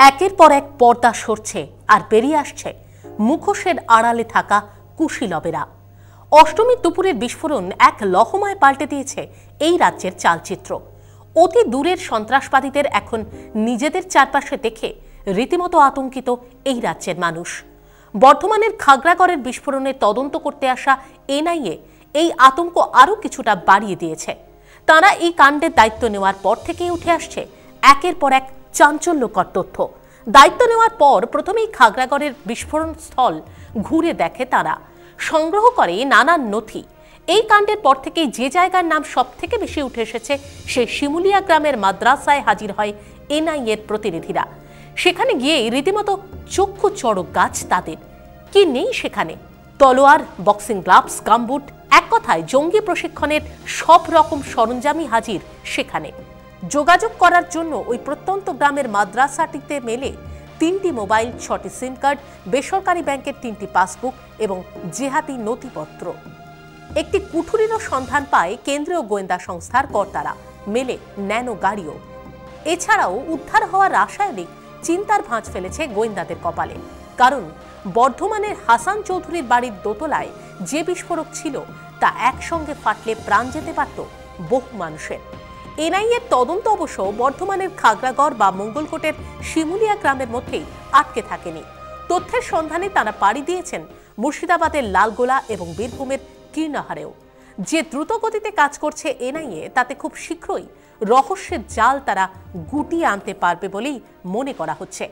একের পর এক পর্দা সরছে আর বেরিয়ে আসছে মুখোশের আড়ালে থাকা কুশীলবেরা। অষ্টমীর দুপুরের বিস্ফোরণ এক লহমায় পাল্টে দিয়েছে এই রাজ্যের চালচিত্র। অতি দূরের সন্ত্রাসবাদীদের এখন নিজেদের চারপাশে দেখে রীতিমতো আতঙ্কিত এই রাজ্যের মানুষ। বর্ধমানের খাগড়াগড়ের বিস্ফোরণের তদন্ত করতে আসা এনআইএ এই আতঙ্ক আরও কিছুটা বাড়িয়ে দিয়েছে। তারা এই কাণ্ডের দায়িত্ব নেওয়ার পর থেকেই উঠে আসছে একের পর এক চাঞ্চল্যকর তথ্য। দায়িত্ব নেওয়ার পর প্রথমেই খাগড়াগড়ের বিস্ফোরণ স্থল ঘুরে দেখে তারা, সংগ্রহ করে নানান নথি। এই কাণ্ডের পর থেকেই যে জায়গার নাম সব থেকে বেশি উঠে এসেছে সেই শিমুলিয়া গ্রামের মাদ্রাসায় হাজির হয় এনআইএর প্রতিনিধিরা। সেখানে গিয়ে রীতিমতো চক্ষু চড়ক গাছ তাদের। কি নেই সেখানে? তলোয়ার, বক্সিং গ্লাভস, গামবুট, এক কথায় জঙ্গি প্রশিক্ষণের সব রকম সরঞ্জামই হাজির সেখানে। যোগাযোগ করার জন্য ওই প্রত্যন্ত গ্রামের মাদ্রাসাটিতে মেলে 3টি মোবাইল, 6টি সিম কার্ড, বেসরকারি ব্যাংকের 3টি পাসবুক এবং জেহাদি নথিপত্র। একটি কুঠুরিরও সন্ধান পায় কেন্দ্রীয় গোয়েন্দা সংস্থার কর্তারা, মেলে ন্যানো গাড়িও। এছাড়াও উদ্ধার হওয়া রাসায়নিক চিন্তার ভাঁজ ফেলেছে গোয়েন্দাদের কপালে। কারণ বর্ধমানের হাসান চৌধুরীর বাড়ির দোতলায় যে বিস্ফোরক ছিল তা একসঙ্গে ফাটলে প্রাণ যেতে পারত বহু মানুষের। এনআইএর তদন্ত অবশ্য বর্ধমানের খাগড়াগড় বা মঙ্গলকোটের শিমুলিয়া গ্রামের মধ্যেই আটকে থাকেনি। তথ্যের সন্ধানে তারা পাড়ি দিয়েছেন মুর্শিদাবাদের লালগোলা এবং বীরভূমের কীর্ণাহারেও। যে দ্রুত গতিতে কাজ করছে এনআইএ, তাতে খুব শীঘ্রই রহস্যের জাল তারা গুটিয়ে আনতে পারবে বলেই মনে করা হচ্ছে।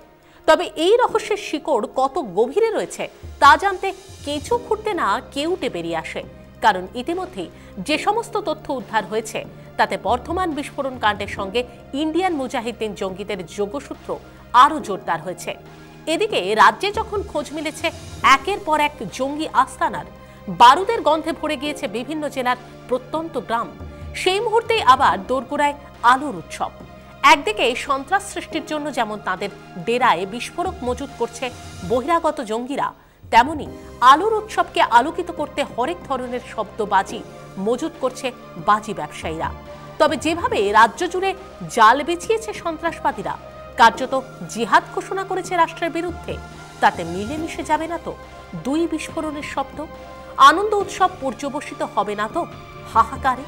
তবে এই রহস্যের শিকড় কত গভীরে রয়েছে তা জানতে কেঁচো খুঁড়তে না কেউটে বেরিয়ে আসে। কারণ ইতিমধ্যেই যে সমস্ত তথ্য উদ্ধার হয়েছে তাতে বর্ধমান বিস্ফোরণ কাণ্ডের সঙ্গে ইন্ডিয়ান মুজাহিদ্দিন জঙ্গিদের যোগসূত্র আরও জোরদার হয়েছে। এদিকে রাজ্যে যখন খোঁজ মিলেছে একের পর এক জঙ্গি আস্তানার, বারুদের গন্ধে ভরে গিয়েছে বিভিন্ন জেলার প্রত্যন্ত গ্রাম, সেই মুহূর্তেই আবার দোরগোড়ায় আলোর উৎসব। একদিকে সন্ত্রাস সৃষ্টির জন্য যেমন তাদের ডেরায় বিস্ফোরক মজুত করছে বহিরাগত জঙ্গিরা, তেমনি আলোর উৎসবকে আলোকিত করতে হরেক ধরনের শব্দবাজি মজুত করছে বাজি ব্যবসায়ীরা। তবে যেভাবে রাজ্য জুড়ে জাল বিছিয়েছে সন্ত্রাসবাদীরা, কার্যত জিহাদ ঘোষণা করেছে রাষ্ট্রের বিরুদ্ধে, তাতে মিলেমিশে যাবে না তো দুই বিস্ফোরণের শব্দ? আনন্দ উৎসব পর্যবসিত হবে না তো হাহাকারে?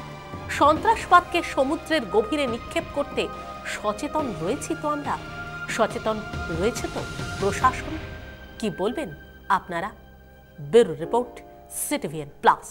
সন্ত্রাসবাদকে সমুদ্রের গভীরে নিক্ষেপ করতে সচেতন রয়েছি তো আমরা, সচেতন রয়েছে তো প্রশাসন। কি বলবেন আপনারা? Bureau report, CTVN plus.